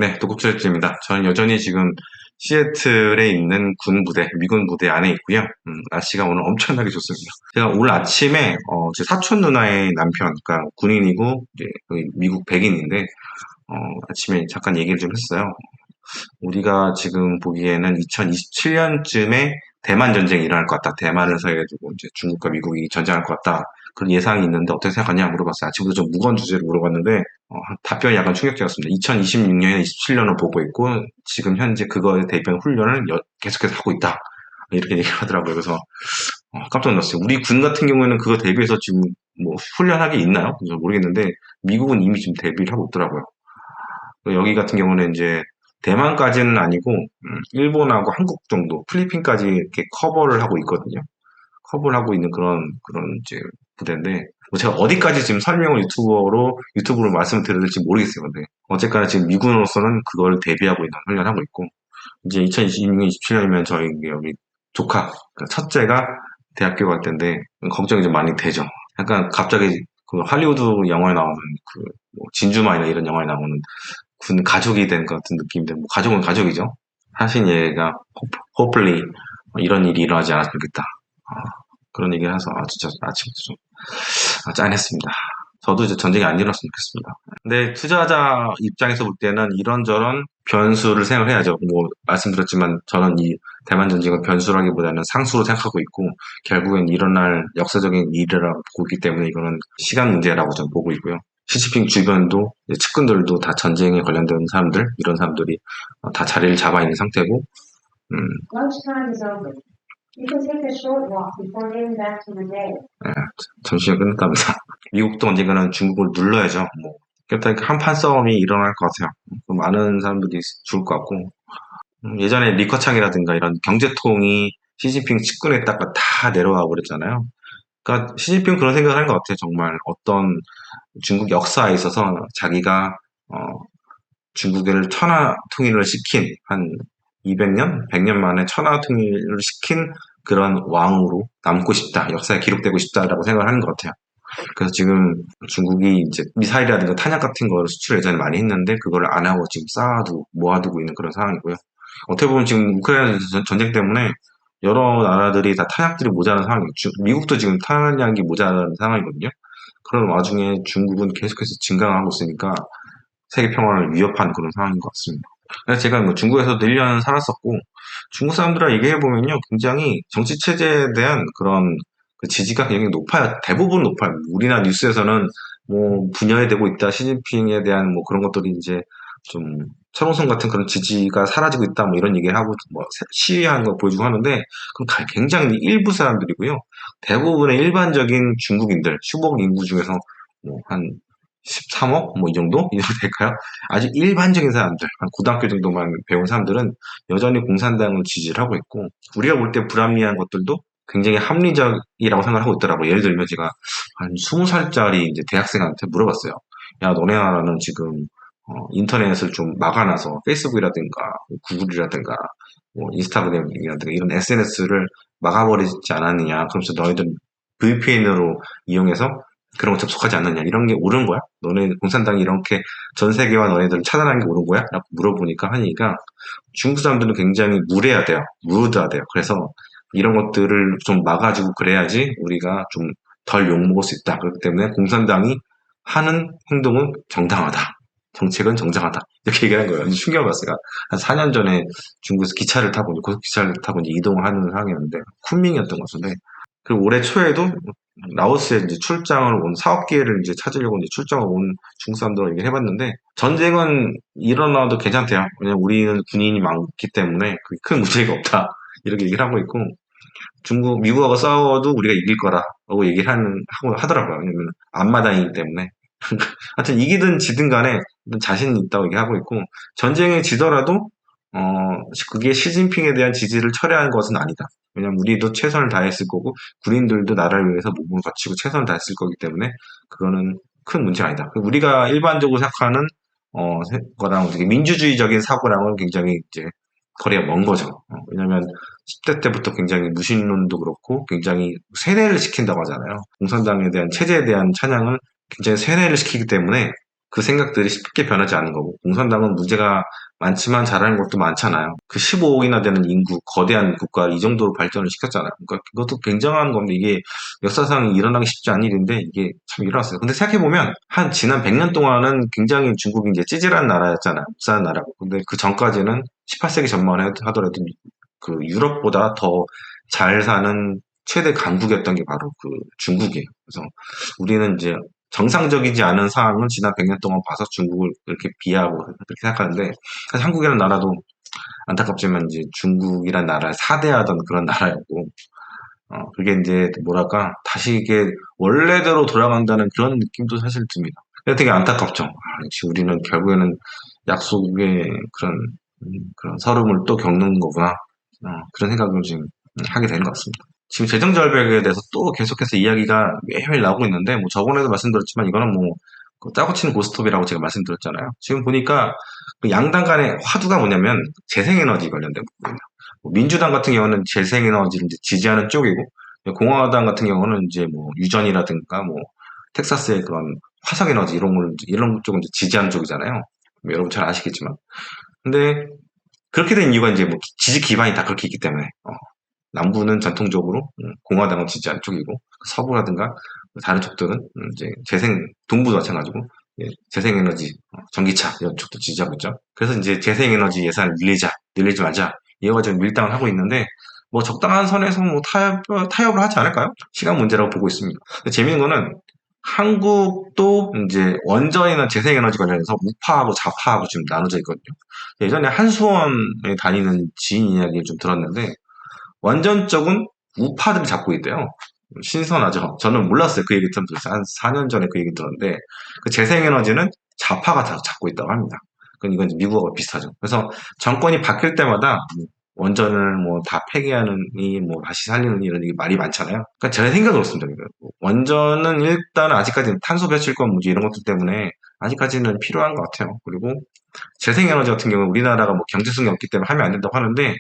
네, 독국출입입니다. 저는 여전히 지금 시애틀에 있는 군 부대, 미군 부대 안에 있고요. 날씨가 오늘 엄청나게 좋습니다. 제가 오늘 아침에 제 사촌 누나의 남편, 그러니까 군인이고 이제 거기 미국 백인인데 아침에 잠깐 얘기를 좀 했어요. 우리가 지금 보기에는 2027년쯤에 대만 전쟁이 일어날 것 같다. 대만에서 해가지고 이제 중국과 미국이 전쟁할 것 같다. 그런 예상이 있는데 어떻게 생각하냐 물어봤어요. 아침부터 좀 무거운 주제를 물어봤는데 답변이 약간 충격적이었습니다. 2026년에 27년을 보고 있고 지금 현재 그거에 대비한 훈련을 계속해서 하고 있다. 이렇게 얘기를 하더라고요. 그래서 깜짝 놀랐어요. 우리 군 같은 경우에는 그거 대비해서 지금 뭐 훈련하게 있나요? 그래서 모르겠는데 미국은 이미 지금 대비를 하고 있더라고요. 여기 같은 경우는 이제 대만까지는 아니고 일본하고 한국 정도, 필리핀까지 이렇게 커버를 하고 있거든요. 커버를 하고 있는 그런 이제 부대인데 뭐 제가 어디까지 지금 설명을 유튜브로 말씀을 드려야 될지 모르겠어요. 근데 어쨌거나 지금 미군으로서는 그걸 대비하고 있는 훈련하고 있고 이제 2026년, 27년이면 저희 여기 조카 그러니까 첫째가 대학교 갈 때인데 걱정이 좀 많이 되죠. 약간 갑자기 그 할리우드 영화에 나오는 그뭐 진주만이나 이런 영화에 나오는 군 가족이 된 것 같은 느낌인데 뭐 가족은 가족이죠. 사실 얘가 hopefully 이런 일이 일어나지 않았으면 좋겠다. 그런 얘기를 해서 진짜 아침부터 좀 짠했습니다. 저도 이제 전쟁이 안 일어났으면 좋겠습니다. 근데 투자자 입장에서 볼 때는 이런저런 변수를 생각을 해야죠. 뭐 말씀드렸지만 저는 이 대만 전쟁을 변수라기보다는 상수로 생각하고 있고 결국엔 일어날 역사적인 일이라고 보고 있기 때문에 이거는 시간 문제라고 저는 보고 있고요. 시진핑 주변도 측근들도 다 전쟁에 관련된 사람들 이런 사람들이 다 자리를 잡아 있는 상태고 음, Lunchtime is over. You can take a short walk before getting back to the day. 점심이 끝났답니다. 미국도 언젠가는 중국을 눌러야죠. 뭐 일단 한판 싸움이 일어날 것 같아요. 많은 사람들이 죽을 것 같고 예전에 리커창이라든가 이런 경제통이 시진핑 측근에다가 다 내려와 버렸잖아요. 그러니까 시진핑 그런 생각을 하는 것 같아요. 정말 어떤 중국 역사에 있어서 자기가 어, 중국을 천하 통일을 시킨 한 200년, 100년 만에 천하 통일을 시킨 그런 왕으로 남고 싶다, 역사에 기록되고 싶다라고 생각을 하는 것 같아요. 그래서 지금 중국이 이제 미사일이라든가 탄약 같은 거를 수출 예전에 많이 했는데 그걸 안 하고 지금 쌓아두고 모아두고 있는 그런 상황이고요. 어떻게 보면 지금 우크라이나 전쟁 때문에 여러 나라들이 다 탄약들이 모자란 상황이에요. 미국도 지금 탄약이 모자란 상황이거든요. 그런 와중에 중국은 계속해서 증강하고 있으니까 세계 평화를 위협하는 그런 상황인 것 같습니다. 그래서 제가 뭐 중국에서도 1년 살았었고 중국 사람들이랑 얘기해 보면요, 굉장히 정치 체제에 대한 그런 그 지지가 굉장히 높아요. 대부분 높아요. 우리나라 뉴스에서는 뭐 분열되고 있다, 시진핑에 대한 뭐 그런 것들이 이제 좀 철옹성 같은 그런 지지가 사라지고 있다, 뭐 이런 얘기를 하고 뭐 시위하는 거 보여주고 하는데 그럼 굉장히 일부 사람들이고요. 대부분의 일반적인 중국인들, 수복 인구 중에서 뭐한 13억? 뭐 이 정도? 이 정도 될까요? 아주 일반적인 사람들, 한 고등학교 정도만 배운 사람들은 여전히 공산당을 지지를 하고 있고, 우리가 볼 때 불합리한 것들도 굉장히 합리적이라고 생각하고 있더라고요. 예를 들면 제가 한 20살짜리 이제 대학생한테 물어봤어요. 야, 너네 나라는 지금 인터넷을 좀 막아놔서 페이스북이라든가 구글이라든가 뭐 인스타그램이라든가 이런 SNS를 막아버리지 않았느냐. 그러면서 너희들 VPN으로 이용해서 그런 거 접속하지 않느냐. 이런 게 옳은 거야? 너네 공산당이 이렇게 전 세계와 너네들을 차단하는 게 옳은 거야? 라고 물어보니까 하니까 중국 사람들은 굉장히 무례하대요. 무드하대요. 그래서 이런 것들을 좀 막아주고 그래야지 우리가 좀 덜 욕먹을 수 있다. 그렇기 때문에 공산당이 하는 행동은 정당하다. 정책은 정당하다. 이렇게 얘기하는 거예요. 충격을 받았어요. 한 4년 전에 중국에서 기차를 타고, 고속기차를 타고 이제 이동을 하는 상황이었는데, 쿤밍이었던 것 같은데, 그리고 올해 초에도 라오스에 이제 출장을 온, 사업 기회를 이제 찾으려고 이제 출장을 온 중국 사람들하고 얘기를 해봤는데, 전쟁은 일어나도 괜찮대요. 왜냐면 우리는 군인이 많기 때문에 그게 큰 문제가 없다. 이렇게 얘기를 하고 있고, 미국하고 싸워도 우리가 이길 거라고 얘기를 하고 하더라고요. 왜냐면 앞마당이기 때문에. 하여튼 이기든 지든 간에 자신 있다고 얘기하고 있고 전쟁에 지더라도 그게 시진핑에 대한 지지를 철회하는 것은 아니다. 왜냐면 우리도 최선을 다했을 거고 군인들도 나라를 위해서 몸을 바치고 최선을 다했을 거기 때문에 그거는 큰 문제가 아니다. 우리가 일반적으로 생각하는 거랑 되게 민주주의적인 사고랑은 굉장히 이제 거리가 먼 거죠. 왜냐면 10대 때부터 굉장히 무신론도 그렇고 굉장히 세뇌를 시킨다고 하잖아요. 공산당에 대한 체제에 대한 찬양을 굉장히 세뇌를 시키기 때문에 그 생각들이 쉽게 변하지 않는 거고, 공산당은 문제가 많지만 잘하는 것도 많잖아요. 그 15억이나 되는 인구, 거대한 국가를 이 정도로 발전을 시켰잖아요. 그러니까 그것도 굉장한 건데, 이게 역사상 일어나기 쉽지 않은 일인데, 이게 참 일어났어요. 근데 생각해보면, 지난 100년 동안은 굉장히 중국이 이제 찌질한 나라였잖아요. 흡사한 나라고. 근데 그 전까지는 18세기 전만 하더라도 그 유럽보다 더 잘 사는 최대 강국이었던 게 바로 그 중국이에요. 그래서 우리는 이제 정상적이지 않은 상황을 지난 100년 동안 봐서 중국을 이렇게 비하하고 그렇게 생각하는데, 사실 한국이라는 나라도 안타깝지만 이제 중국이라는 나라를 사대하던 그런 나라였고, 그게 이제 뭐랄까, 다시 이게 원래대로 돌아간다는 그런 느낌도 사실 듭니다. 그래서 되게 안타깝죠. 역시 우리는 결국에는 약속의 그런 서름을 또 겪는 거구나. 그런 생각을 지금 하게 되는 것 같습니다. 지금 재정 절벽에 대해서 또 계속해서 이야기가 매일 나오고 있는데, 뭐 저번에도 말씀드렸지만 이거는 뭐 짜고 치는 고스톱이라고 제가 말씀드렸잖아요. 지금 보니까 그 양당 간의 화두가 뭐냐면 재생에너지 관련된 부분입니다. 뭐 민주당 같은 경우는 재생에너지를 이제 지지하는 쪽이고, 공화당 같은 경우는 이제 뭐 유전이라든가 뭐 텍사스의 그런 화석에너지 이런 쪽은 이제 지지하는 쪽이잖아요. 뭐 여러분 잘 아시겠지만. 근데 그렇게 된 이유가 이제 뭐 지지 기반이 다 그렇게 있기 때문에, 남부는 전통적으로 공화당을 지지하는 쪽이고, 서부라든가 다른 쪽들은 이제 동부도 마찬가지고 재생에너지, 전기차 이런 쪽도 지지하고 있죠. 그래서 이제 재생에너지 예산을 늘리지 말자 이어가지고 밀당을 하고 있는데, 뭐 적당한 선에서 뭐 타협을 하지 않을까요? 시간 문제라고 보고 있습니다. 근데 재밌는 거는 한국도 이제 원전이나 재생에너지 관련해서 우파하고 좌파하고 지금 나눠져 있거든요. 예전에 한수원에 다니는 지인 이야기를 좀 들었는데, 원전 쪽은 우파들이 잡고 있대요. 신선하죠. 저는 몰랐어요. 그 얘기 들었어요. 한 4년 전에 그 얘기 들었는데, 그 재생에너지는 좌파가 다 잡고 있다고 합니다. 이건 이제 미국하고 비슷하죠. 그래서 정권이 바뀔 때마다 원전을 뭐 다 폐기하느니 뭐 다시 살리는 이런 말이 많잖아요. 그러니까 제 생각은 그렇습니다. 원전은 일단 아직까지는 탄소 배출권 문제 이런 것들 때문에 아직까지는 필요한 것 같아요. 그리고 재생에너지 같은 경우는 우리나라가 뭐 경제성이 없기 때문에 하면 안 된다고 하는데,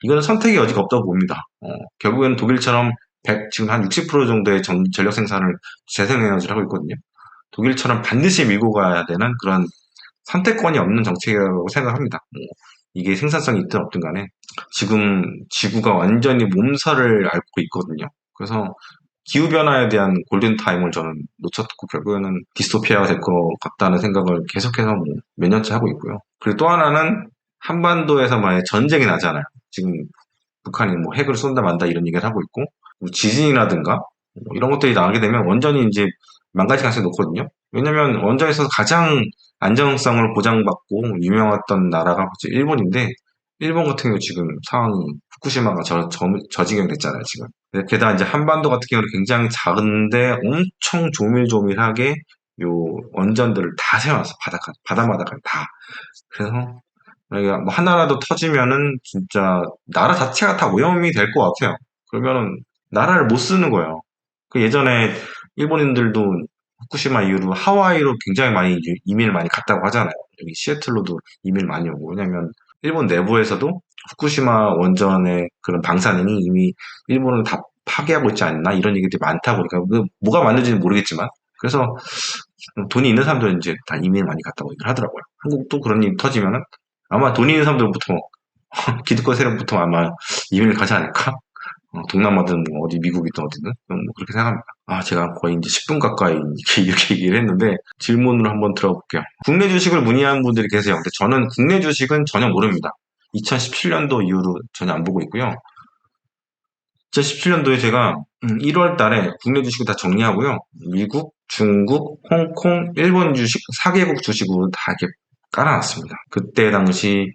이거는 선택의 여지가 없다고 봅니다. 결국에는 독일처럼 지금 한 60% 정도의 전력 생산을 재생에너지를 하고 있거든요. 독일처럼 반드시 밀고 가야 되는 그런 선택권이 없는 정책이라고 생각합니다. 이게 생산성이 있든 없든 간에 지금 지구가 완전히 몸살을 앓고 있거든요. 그래서 기후변화에 대한 골든타임을 저는 놓쳤고 결국에는 디스토피아가 될 것 같다는 생각을 계속해서 뭐 몇 년째 하고 있고요. 그리고 또 하나는 한반도에서 만약 전쟁이 나잖아요. 지금 북한이 뭐 핵을 쏜다 만다 이런 얘기를 하고 있고, 뭐 지진이라든가 뭐 이런 것들이 나게 되면 원전이 이제 망가질 가능성이 높거든요. 왜냐면 원전에서 가장 안정성을 보장받고 유명했던 나라가 일본인데, 일본 같은 경우 지금 상황이 후쿠시마가 저지경이 됐잖아요, 지금. 게다가 이제 한반도 같은 경우는 굉장히 작은데 엄청 조밀조밀하게 요 원전들을 다 세워놨어. 바다마다가 다. 그래서 만약에 뭐 하나라도 터지면은 진짜 나라 자체가 다 오염이 될 것 같아요. 그러면은 나라를 못 쓰는 거예요. 그 예전에 일본인들도 후쿠시마 이후로 하와이로 굉장히 많이 이민을 많이 갔다고 하잖아요. 여기 시애틀로도 이민을 많이 오고. 왜냐면 일본 내부에서도 후쿠시마 원전의 그런 방사능이 이미 일본을 다 파괴하고 있지 않나 이런 얘기들이 많다고. 그러니까 뭐가 맞는지는 모르겠지만, 그래서 돈이 있는 사람들은 이제 다 이민을 많이 갔다고 얘기를 하더라고요. 한국도 그런 일이 터지면은 아마 돈이 있는 사람들부터 기득권 세력부터 아마 이민을 가지 않을까? 동남아든 뭐 어디 미국이든 어디든 뭐 그렇게 생각합니다. 제가 거의 이제 10분 가까이 이렇게 얘기를 했는데 질문으로 한번 들어볼게요. 국내 주식을 문의한 분들이 계세요. 근데 저는 국내 주식은 전혀 모릅니다. 2017년도 이후로 전혀 안 보고 있고요. 2017년도에 제가 1월 달에 국내 주식을 다 정리하고요. 미국, 중국, 홍콩, 일본 주식 4개국 주식으로 다 이렇게 깔아놨습니다. 그때 당시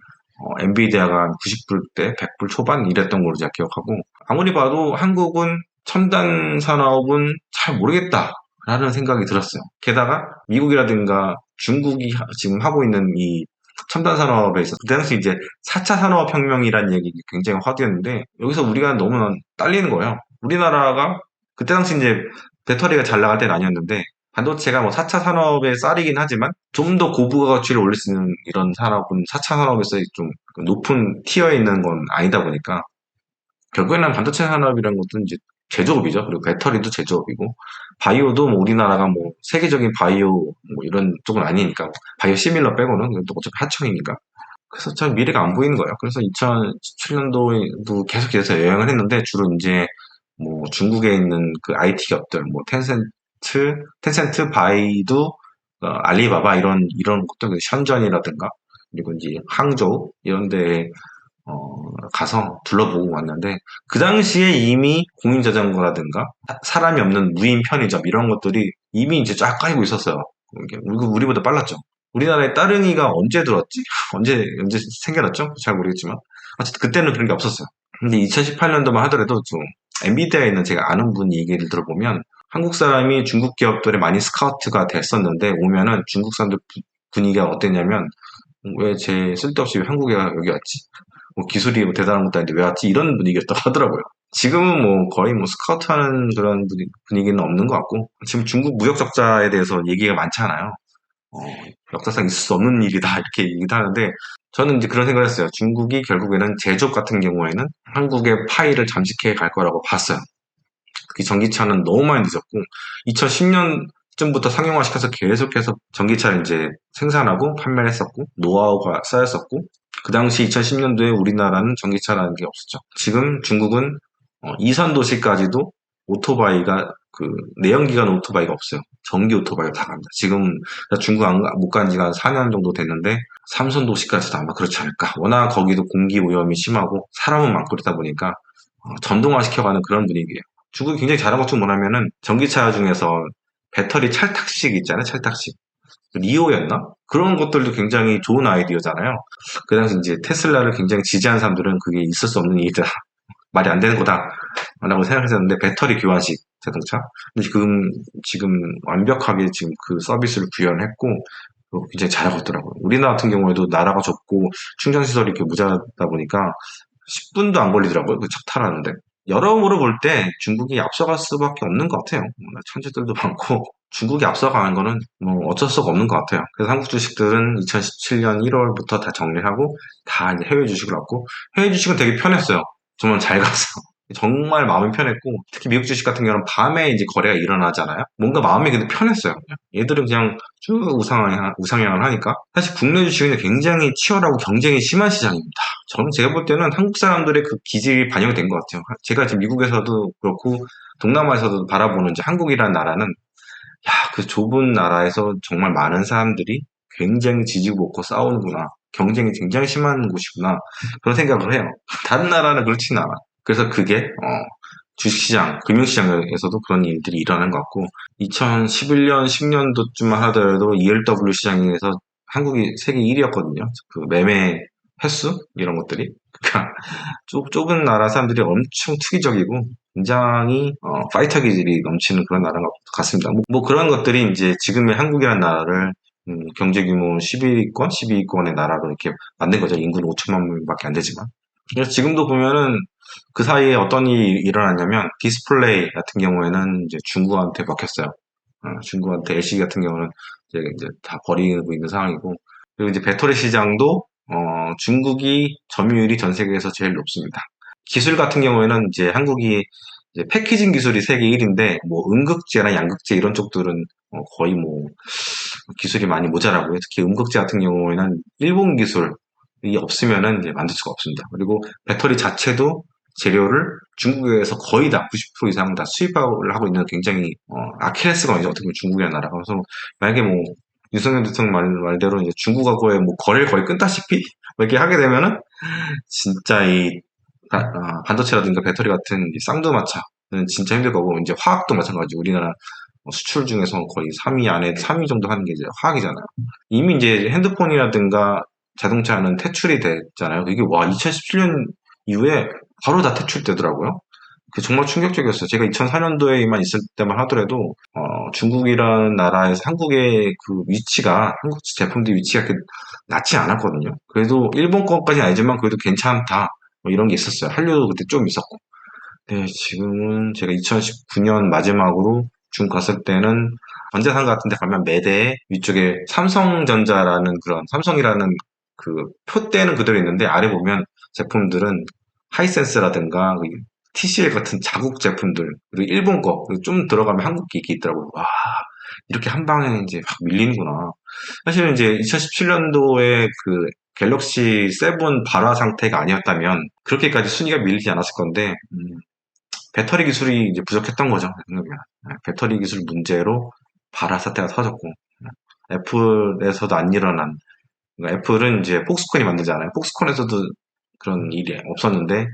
엔비디아가 90불대, 100불 초반 이랬던 걸로 제가 기억하고, 아무리 봐도 한국은 첨단 산업은 잘 모르겠다라는 생각이 들었어요. 게다가 미국이라든가 중국이 지금 하고 있는 이 첨단 산업에 있어서 그 당시 이제 4차 산업혁명이라는 얘기 굉장히 화두였는데, 여기서 우리가 너무 딸리는 거예요. 우리나라가 그때 당시 이제 배터리가 잘 나갈 때는 아니었는데, 반도체가 뭐 4차 산업의 쌀이긴 하지만 좀 더 고부가 가치를 올릴 수 있는 이런 산업은 4차 산업에서 좀 높은 티어에 있는 건 아니다 보니까 결국에는 반도체 산업이라는 것도 이제 제조업이죠. 그리고 배터리도 제조업이고 바이오도 뭐 우리나라가 뭐 세계적인 바이오 뭐 이런 쪽은 아니니까 바이오 시밀러 빼고는 또 어차피 하청이니까 그래서 참 미래가 안 보이는 거예요. 그래서 2017년도에도 계속해서 여행을 했는데 주로 이제 뭐 중국에 있는 그 IT 기업들 뭐 텐센트, 바이두, 알리바바 이런 것들 션전이라든가 그리고 이제 항저우 이런 데 가서 둘러보고 왔는데 그 당시에 이미 공인자전거라든가 사람이 없는 무인 편의점 이런 것들이 이미 이제 쫙 깔리고 있었어요. 이게 우리보다 빨랐죠. 우리나라에 따릉이가 언제 들었지? 언제 생겨났죠? 잘 모르겠지만 어쨌든 그때는 그런 게 없었어요. 근데 2018년도만 하더라도 좀 엔비디아에 있는 제가 아는 분 얘기를 들어보면 한국 사람이 중국 기업들에 많이 스카우트가 됐었는데 오면은 중국 사람들 분위기가 어땠냐면 왜 쟤 쓸데없이 왜 한국에 여기 왔지? 뭐 기술이 뭐 대단한 것도 아닌데 왜 왔지? 이런 분위기였다고 하더라고요. 지금은 뭐 거의 뭐 스카우트하는 그런 분위기는 없는 것 같고 지금 중국 무역 적자에 대해서 얘기가 많잖아요. 어, 역사상 있을 수 없는 일이다 이렇게 얘기도 하는데 저는 이제 그런 생각을 했어요. 중국이 결국에는 제조업 같은 경우에는 한국의 파이를 잠식해 갈 거라고 봤어요. 특히 전기차는 너무 많이 늦었고 2010년쯤부터 상용화시켜서 계속해서 전기차를 이제 생산하고 판매를 했었고 노하우가 쌓였었고 그 당시 2010년도에 우리나라는 전기차라는 게 없었죠. 지금 중국은 이선 도시까지도 오토바이가 그 내연기관 오토바이가 없어요. 전기 오토바이가 다 갑니다. 지금 중국 못 간 지가 한 4년 정도 됐는데 삼선 도시까지도 아마 그렇지 않을까. 워낙 거기도 공기 오염이 심하고 사람은 많고 그러다 보니까 전동화 시켜가는 그런 분위기예요. 중국이 굉장히 잘한 것 중 뭐냐면은 전기차 중에서 배터리 찰탁식 있잖아요. 찰탁식. 리오였나? 그런 것들도 굉장히 좋은 아이디어잖아요. 그 당시 이제 테슬라를 굉장히 지지한 사람들은 그게 있을 수 없는 일이다. 말이 안 되는 거다. 라고 생각했었는데 배터리 교환식 자동차. 근데 지금 완벽하게 지금 그 서비스를 구현했고 굉장히 잘하고 있더라고요. 우리나라 같은 경우에도 나라가 좁고 충전시설이 이렇게 무자다 보니까 10분도 안 걸리더라고요. 그 차 타라는데. 여러모로 볼 때 중국이 앞서갈 수밖에 없는 것 같아요. 천재들도 많고 중국이 앞서가는 거는 뭐 어쩔 수가 없는 것 같아요. 그래서 한국 주식들은 2017년 1월부터 다 정리하고 다 이제 해외 주식을 왔고 해외 주식은 되게 편했어요. 정말 잘 가서. 정말 마음이 편했고 특히 미국 주식 같은 경우는 밤에 이제 거래가 일어나잖아요. 뭔가 마음이 근데 편했어요. 얘들은 그냥 쭉 우상향을 하니까 사실 국내 주식은 굉장히 치열하고 경쟁이 심한 시장입니다. 저는 제가 볼 때는 한국 사람들의 그 기질이 반영이 된 것 같아요. 제가 지금 미국에서도 그렇고 동남아에서도 바라보는 이제 한국이라는 나라는 그 좁은 나라에서 정말 많은 사람들이 굉장히 지지고 볶고 싸우는구나. 경쟁이 굉장히 심한 곳이구나. 그런 생각을 해요. 다른 나라는 그렇지는 않아. 그래서 그게 주식시장, 금융시장에서도 그런 일들이 일어나는 것 같고 2011년, 10년도쯤만 하더라도 ELW 시장에서 한국이 세계 1위였거든요. 그 매매 횟수 이런 것들이 그러니까 좁은 나라 사람들이 엄청 투기적이고 굉장히 파이터 기질이 넘치는 그런 나라 같습니다. 뭐 그런 것들이 이제 지금의 한국이라는 나라를 경제 규모 11위권, 12위권의 나라로 이렇게 만든 거죠. 인구는 5천만 명밖에 안 되지만. 그래서 지금도 보면은 그 사이에 어떤 일이 일어났냐면 디스플레이 같은 경우에는 이제 중국한테 먹혔어요. 중국한테 LCD 같은 경우는 이제 다 버리고 있는 상황이고 그리고 이제 배터리 시장도 중국이 점유율이 전 세계에서 제일 높습니다. 기술 같은 경우에는 이제 한국이 이제 패키징 기술이 세계 1위인데 뭐 음극재나 양극재 이런 쪽들은 거의 뭐 기술이 많이 모자라고요. 특히 음극재 같은 경우에는 일본 기술이 없으면은 이제 만들 수가 없습니다. 그리고 배터리 자체도 재료를 중국에서 거의 다 90% 이상 다 수입을 하고 있는 굉장히 아킬레스건이죠. 어떻게 보면 중국이라는 나라가. 그래서 만약에 뭐 윤석열 대통령 말대로 이제 중국하고의 뭐 거래를 거의 끊다시피 뭐 이렇게 하게 되면은 진짜 이 반도체라든가 배터리 같은 이 쌍두마차는 진짜 힘들 거고 이제 화학도 마찬가지. 우리나라 수출 중에서 거의 3위 안에 3위 정도 하는 게 이제 화학이잖아요. 이미 이제 핸드폰이라든가 자동차는 퇴출이 됐잖아요. 이게 와 2017년 이후에 바로 다 퇴출되더라고요. 그 정말 충격적이었어요. 제가 2004년도에만 있을 때만 하더라도 중국이라는 나라에서 한국의 그 위치가 한국 제품들 위치가 그렇게 낮지 않았거든요. 그래도 일본 거까지는 아니지만 그래도 괜찮다 뭐 이런 게 있었어요. 한류도 그때 좀 있었고. 네, 지금은 제가 2019년 마지막으로 중국 갔을 때는 전자상 같은 데 가면 매대에 위쪽에 삼성전자라는 그런 삼성이라는 그 표대는 그대로 있는데 아래 보면 제품들은 하이센스라든가 TCL 같은 자국 제품들, 그리고 일본 거, 그리고 좀 들어가면 한국 게 있더라고요. 와, 이렇게 한 방에 이제 확 밀리는구나. 사실은 이제 2017년도에 그 갤럭시 7 발화 상태가 아니었다면 그렇게까지 순위가 밀리지 않았을 건데, 배터리 기술이 이제 부족했던 거죠. 내 생각에는. 배터리 기술 문제로 발화 사태가 터졌고, 애플에서도 안 일어난, 그러니까 애플은 이제 폭스콘이 만들잖아요. 폭스콘에서도 그런 일이 없었는데,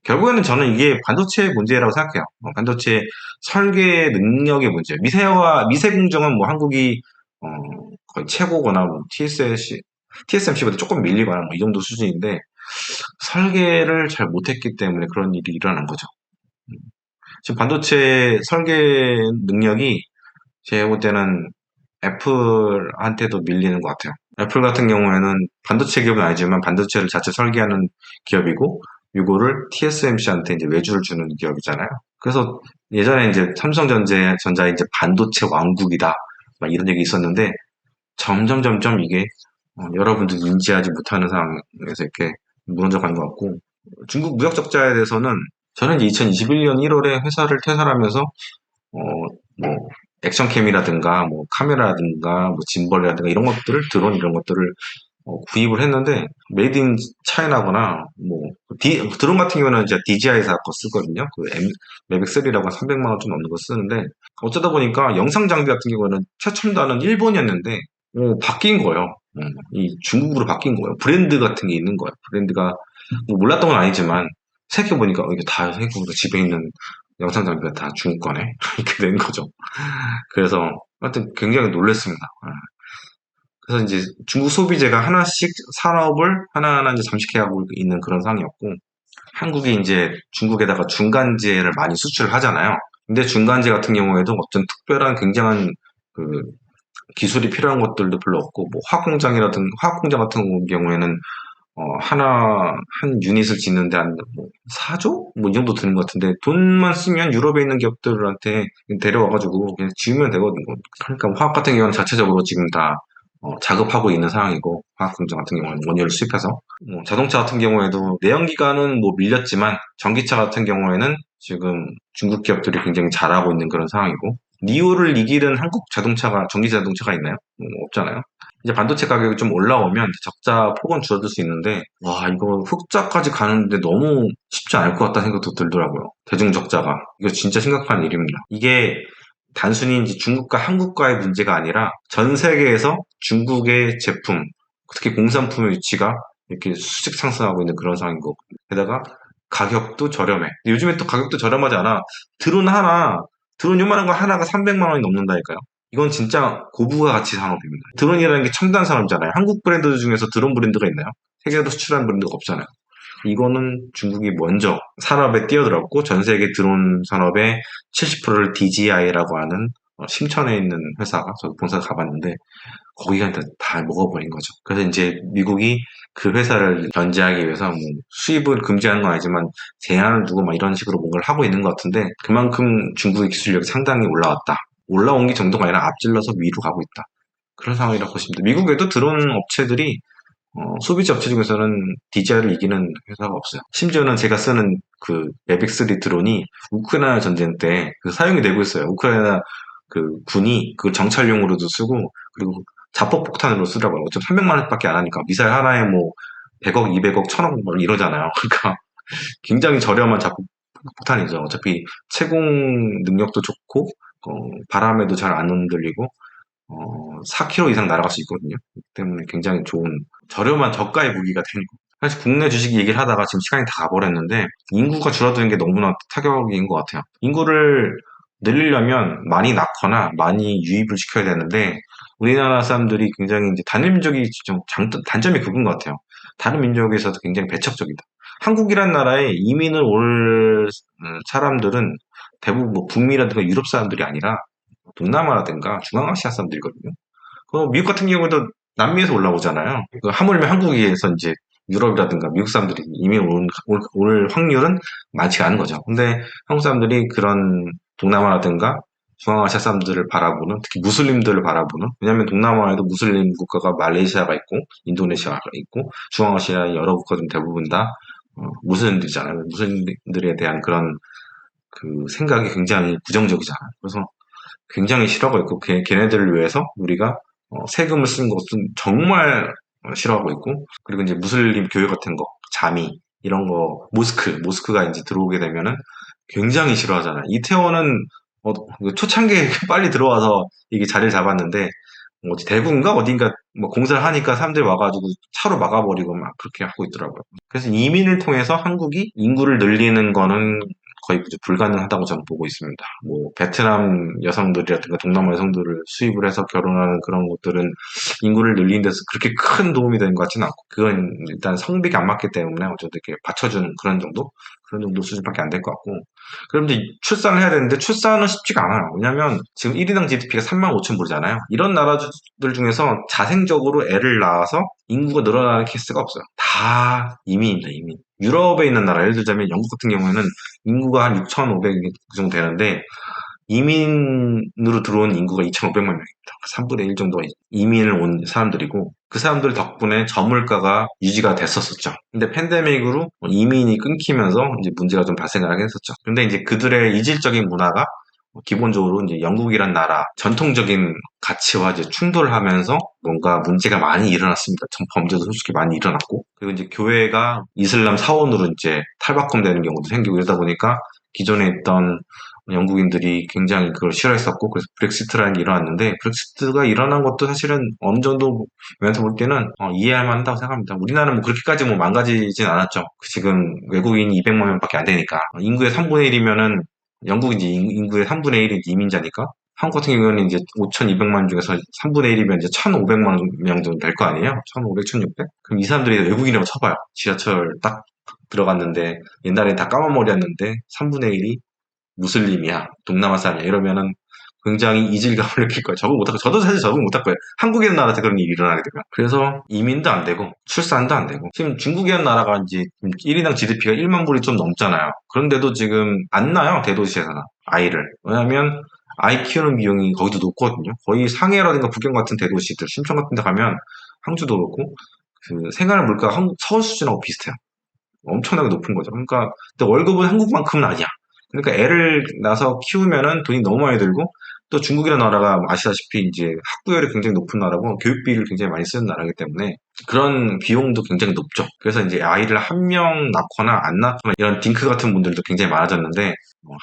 결국에는 저는 이게 반도체 문제라고 생각해요. 반도체 설계 능력의 문제. 미세 공정은 뭐 한국이 어, 거의 최고거나 뭐 TSMC보다 조금 밀리거나 뭐 이 정도 수준인데 설계를 잘 못했기 때문에 그런 일이 일어난 거죠. 지금 반도체 설계 능력이 제가 볼 때는 애플한테도 밀리는 것 같아요. 애플 같은 경우에는 반도체 기업은 아니지만 반도체를 자체 설계하는 기업이고, 이거를 TSMC한테 이제 외주를 주는 기업이잖아요. 그래서 예전에 이제 삼성전자 이제 반도체 왕국이다, 막 이런 얘기 있었는데, 점점 이게 여러분들이 인지하지 못하는 상황에서 이렇게 무너져 가는 것 같고, 중국 무역 적자에 대해서는 저는 이제 2021년 1월에 회사를 퇴사하면서 뭐 액션캠이라든가 뭐 카메라라든가 뭐 짐벌이라든가 이런 것들을 드론 이런 것들을 구입을 했는데 메이드 인 차이나거나 뭐 드론 같은 경우는 이제 DJI사 거 쓰거든요. 그 매빅 3라고 300만 원 좀 넘는 거 쓰는데 어쩌다 보니까 영상 장비 같은 경우는 최첨단은 일본이었는데 바뀐 거예요. 이 중국으로 바뀐 거예요. 브랜드 같은 게 있는 거예요. 브랜드가 뭐 몰랐던 건 아니지만 생각해 보니까 이게 다 생각해보니까 집에 있는 영상 장비가 다 중국 거네 이렇게 된 거죠. 그래서 하여튼 굉장히 놀랐습니다. 그래서 이제 중국 소비재가 하나씩 산업을 하나하나 이제 잠식해가고 있는 그런 상황이었고, 한국이 이제 중국에다가 중간재를 많이 수출을 하잖아요. 근데 중간재 같은 경우에도 어떤 특별한 굉장한 그 기술이 필요한 것들도 별로 없고, 뭐 화학 공장 같은 경우에는 한 유닛을 짓는데 뭐 4조? 뭐 이 정도 드는 것 같은데, 돈만 쓰면 유럽에 있는 기업들한테 데려와가지고 그냥 지으면 되거든요. 그러니까 화학 같은 경우는 자체적으로 지금 다 자급하고 있는 상황이고, 화학 공장 같은 경우는 원료를 수입해서. 자동차 같은 경우에도 내연기관은 뭐 밀렸지만, 전기차 같은 경우에는 지금 중국 기업들이 굉장히 잘하고 있는 그런 상황이고, 니오를 이기는 한국 자동차가, 전기 자동차가 있나요? 없잖아요. 이제 반도체 가격이 좀 올라오면 적자 폭은 줄어들 수 있는데, 와, 이거 흑자까지 가는데 너무 쉽지 않을 것 같다는 생각도 들더라고요. 대중 적자가. 이거 진짜 심각한 일입니다. 이게 단순히 이제 중국과 한국과의 문제가 아니라 전 세계에서 중국의 제품, 특히 공산품의 위치가 이렇게 수직 상승하고 있는 그런 상황인 거고. 게다가 가격도 저렴해. 요즘에 또 가격도 저렴하지 않아. 드론 요만한 거 하나가 300만 원이 넘는다니까요. 이건 진짜 고부가 가치 산업입니다. 드론이라는 게 첨단 산업이잖아요. 한국 브랜드 중에서 드론 브랜드가 있나요? 세계에도 수출하는 브랜드가 없잖아요. 이거는 중국이 먼저 산업에 뛰어들었고 전 세계 드론 산업의 70%를 DJI라고 하는 심천에 있는 회사가 저도 본사 가봤는데 거기가 다 먹어버린 거죠. 그래서 이제 미국이 그 회사를 견제하기 위해서 뭐 수입을 금지하는 건 아니지만 제한을 두고 막 이런 식으로 뭔가를 하고 있는 것 같은데 그만큼 중국의 기술력이 상당히 올라왔다. 올라온 게 정도가 아니라 앞질러서 위로 가고 있다. 그런 상황이라고 보시면 돼요. 미국에도 드론 업체들이 소비자 업체 중에서는 DJI를 이기는 회사가 없어요. 심지어는 제가 쓰는 그 매빅3 드론이 우크라이나 전쟁 때 그 사용이 되고 있어요. 우크라이나 그 군이 그 정찰용으로도 쓰고 그리고 자폭 폭탄으로 쓰더라고요. 어차피 300만 원밖에 안 하니까 미사일 하나에 뭐 100억, 200억, 1000억 뭐 이러잖아요. 그러니까 굉장히 저렴한 자폭 폭탄이죠. 어차피 채공 능력도 좋고 바람에도 잘 안 흔들리고 4km 이상 날아갈 수 있거든요. 그렇기 때문에 굉장히 좋은 저렴한 저가의 무기가 되는 거. 사실 국내 주식 얘기를 하다가 지금 시간이 다 가버렸는데 인구가 줄어드는 게 너무나 타격인 것 같아요. 인구를 늘리려면 많이 낳거나 많이 유입을 시켜야 되는데 우리나라 사람들이 굉장히 이제 단일민족이 좀 단점이 그건 것 같아요. 다른 민족에서도 굉장히 배척적이다. 한국이란 나라에 이민을 올 사람들은 대부분 뭐 북미라든가 유럽 사람들이 아니라 동남아라든가 중앙아시아 사람들이거든요. 미국 같은 경우도 남미에서 올라오잖아요. 하물며 한국에서 이제 유럽이라든가 미국 사람들이 이미 올 확률은 많지가 않은 거죠. 근데 한국 사람들이 그런 동남아라든가 중앙아시아 사람들을 바라보는, 특히 무슬림들을 바라보는, 왜냐하면 동남아에도 무슬림 국가가 말레이시아가 있고, 인도네시아가 있고, 중앙아시아 여러 국가들 대부분 다 무슬림들이잖아요. 무슬림들에 대한 그런 그 생각이 굉장히 부정적이잖아요. 그래서 굉장히 싫어하고 있고, 걔네들을 위해서 우리가 세금을 쓴 것은 정말 싫어하고 있고, 그리고 이제 무슬림 교회 같은 거, 자미, 이런 거, 모스크가 이제 들어오게 되면은 굉장히 싫어하잖아요. 이태원은 그 초창기에 빨리 들어와서 이게 자리를 잡았는데, 어디 대구인가 어딘가 뭐 공사를 하니까 사람들이 와가지고 차로 막아버리고 막 그렇게 하고 있더라고요. 그래서 이민을 통해서 한국이 인구를 늘리는 거는 거의 이제 불가능하다고 저는 보고 있습니다. 뭐 베트남 여성들이라든가 동남아 여성들을 수입을 해서 결혼하는 그런 것들은 인구를 늘리는 데서 그렇게 큰 도움이 되는 것 같지는 않고, 그건 일단 성비가 안 맞기 때문에 어쨌든 이렇게 받쳐주는 그런 정도 수준밖에 안 될 것 같고, 그럼 이제 출산을 해야 되는데 출산은 쉽지가 않아요. 왜냐면 지금 1인당 GDP가 3만 5천 불이잖아요. 이런 나라들 중에서 자생적으로 애를 낳아서 인구가 늘어나는 케이스가 없어요. 다 이민입니다, 이민. 유럽에 있는 나라, 예를 들자면 영국 같은 경우에는 인구가 한 6,500 그 정도 되는데, 이민으로 들어온 인구가 2,500만 명입니다. 3분의 1 정도가 이민을 온 사람들이고, 그 사람들 덕분에 저물가가 유지가 됐었었죠. 근데 팬데믹으로 이민이 끊기면서 이제 문제가 좀 발생을 하긴 했었죠. 근데 이제 그들의 이질적인 문화가 기본적으로 이제 영국이란 나라 전통적인 가치와 이제 충돌하면서 뭔가 문제가 많이 일어났습니다. 범죄도 솔직히 많이 일어났고, 그리고 이제 교회가 이슬람 사원으로 이제 탈바꿈되는 경우도 생기고, 이러다 보니까 기존에 있던 영국인들이 굉장히 그걸 싫어했었고, 그래서 브렉시트라는 게 일어났는데, 브렉시트가 일어난 것도 사실은 어느 정도 면에서 볼 때는 이해할 만하다고 생각합니다. 우리나라는 뭐 그렇게까지 뭐 망가지진 않았죠. 지금 외국인이 200만 명밖에 안 되니까, 인구의 3분의 1이면은 영국이 이제 인구의 3분의 1이 이민자니까, 한국 같은 경우는 이제 5,200만 중에서 3분의 1이면 이제 1,500만 명 정도 될 거 아니에요? 1,500, 1,600? 그럼 이 사람들이 외국인이라고 쳐봐요. 지하철 딱 들어갔는데, 옛날엔 다 까만 머리였는데 3분의 1이 무슬림이야, 동남아 사람이야, 이러면은 굉장히 이질감을 느낄 거예요. 적응 못할 거예요. 저도 사실 적응 못할 거예요. 한국이라는 나라에서 그런 일이 일어나게 되면. 그래서 이민도 안 되고, 출산도 안 되고. 지금 중국이라는 나라가 이제 1인당 GDP가 1만 불이 좀 넘잖아요. 그런데도 지금 안 나요, 대도시에서는. 아이를. 왜냐면, 아이 키우는 비용이 거기도 높거든요. 거의 상해라든가 북경 같은 대도시들, 심천 같은 데 가면, 항주도 그렇고, 그 생활 물가가 서울 수준하고 비슷해요. 엄청나게 높은 거죠. 그러니까 근데 월급은 한국만큼은 아니야. 그러니까 애를 낳아서 키우면은 돈이 너무 많이 들고, 또 중국이라는 나라가 아시다시피 이제 학부열이 굉장히 높은 나라고 교육비를 굉장히 많이 쓰는 나라이기 때문에 그런 비용도 굉장히 높죠. 그래서 이제 아이를 한 명 낳거나 안 낳거나 이런 딩크 같은 분들도 굉장히 많아졌는데,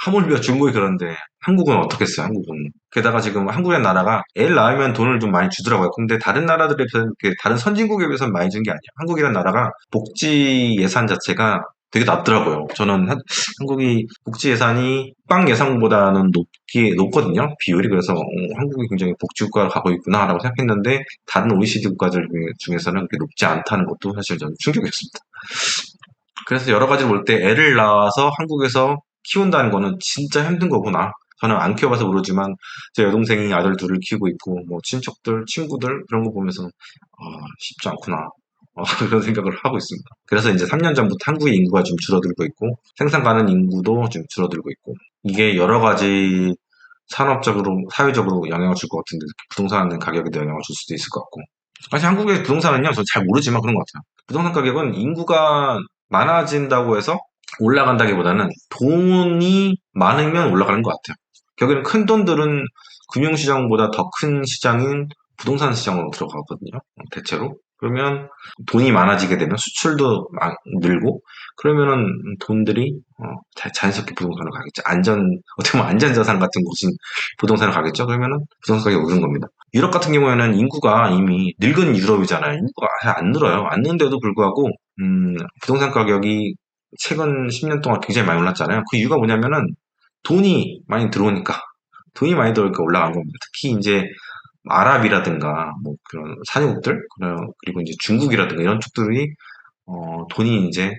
하물며 중국이 그런데 한국은 어떻겠어요, 한국은. 게다가 지금 한국이라는 나라가 애를 낳으면 돈을 좀 많이 주더라고요. 근데 다른 나라들에 비해서, 다른 선진국에 비해서는 많이 준 게 아니에요. 한국이라는 나라가 복지 예산 자체가 되게 낮더라고요. 저는 한국이 복지 예산이 빵 예산보다는 높거든요, 비율이. 그래서 한국이 굉장히 복지 국가를 가고 있구나라고 생각했는데, 다른 OECD 국가들 중에서는 그렇게 높지 않다는 것도 사실 저는 충격이었습니다. 그래서 여러 가지를 볼 때 애를 낳아서 한국에서 키운다는 거는 진짜 힘든 거구나. 저는 안 키워봐서 모르지만 제 여동생이 아들 둘을 키우고 있고, 뭐 친척들, 친구들 이런 거 보면서 쉽지 않구나. 그런 생각을 하고 있습니다. 그래서 이제 3년 전부터 한국의 인구가 좀 줄어들고 있고, 생산 가능 인구도 좀 줄어들고 있고, 이게 여러 가지 산업적으로, 사회적으로 영향을 줄 것 같은데, 부동산 가격에도 영향을 줄 수도 있을 것 같고. 사실 한국의 부동산은요, 저 잘 모르지만 그런 것 같아요. 부동산 가격은 인구가 많아진다고 해서 올라간다기보다는 돈이 많으면 올라가는 것 같아요. 결국에는 큰 돈들은 금융시장보다 더 큰 시장인 부동산 시장으로 들어가거든요, 대체로. 그러면 돈이 많아지게 되면 수출도 늘고, 그러면은 돈들이 자연스럽게 부동산으로 가겠죠. 어떻게 보면 안전자산 같은 곳인 부동산으로 가겠죠. 그러면은 부동산 가격이 오르는 겁니다. 유럽 같은 경우에는 인구가 이미 늙은 유럽이잖아요. 인구가 아예 안 늘어요. 안 느는데도 불구하고 부동산 가격이 최근 10년 동안 굉장히 많이 올랐잖아요. 그 이유가 뭐냐면은 돈이 많이 들어오니까, 돈이 많이 들어오니까 올라간 겁니다. 특히 이제 아랍이라든가 뭐 그런 산유국들, 그리고 이제 중국이라든가 이런 쪽들이 돈이 이제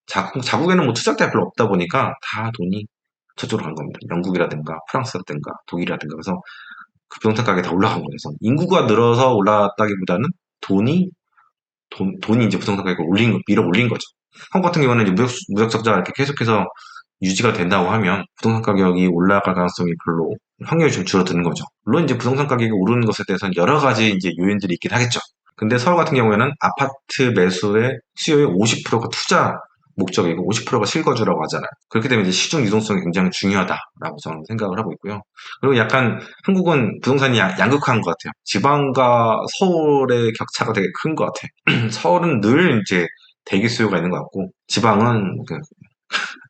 자국에는 뭐 투자할 데가 별로 없다 보니까 다 돈이 저쪽으로 간 겁니다. 영국이라든가 프랑스라든가 독일이라든가. 그래서 그 부동산 가격이 다 올라간 거예요. 그래서 인구가 늘어서 올랐다기보다는 돈이 이제 부동산 가격을 밀어 올린 거죠. 한국 같은 경우는 이제 무역 적자가 이렇게 계속해서 유지가 된다고 하면 부동산 가격이 올라갈 가능성이 별로, 확률이 좀 줄어드는 거죠. 물론 이제 부동산 가격이 오르는 것에 대해서는 여러 가지 이제 요인들이 있긴 하겠죠. 근데 서울 같은 경우에는 아파트 매수의 수요의 50%가 투자 목적이고 50%가 실거주라고 하잖아요. 그렇게 되면 이제 시중 유동성이 굉장히 중요하다라고 저는 생각을 하고 있고요. 그리고 약간 한국은 부동산이 양극화한 것 같아요. 지방과 서울의 격차가 되게 큰 것 같아요. 서울은 늘 이제 대기 수요가 있는 것 같고 지방은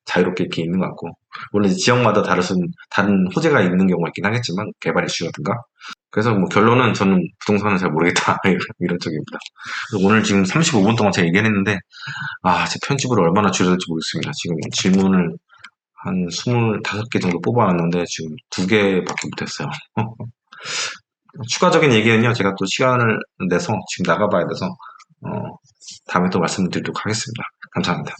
자유롭게 이렇게 있는 것 같고 물론 이제 지역마다 다른 호재가 있는 경우가 있긴 하겠지만 개발 이슈라든가 그래서 뭐 결론은 저는 부동산은 잘 모르겠다 이런 쪽입니다. 그래서 오늘 지금 35분 동안 제가 얘기했는데 제 편집을 얼마나 줄여야 될지 모르겠습니다. 지금 질문을 한 25개 정도 뽑아놨는데 지금 2개밖에 못했어요. 추가적인 얘기는요, 제가 또 시간을 내서 지금 나가봐야 돼서, 다음에 또 말씀드리도록 하겠습니다. 감사합니다.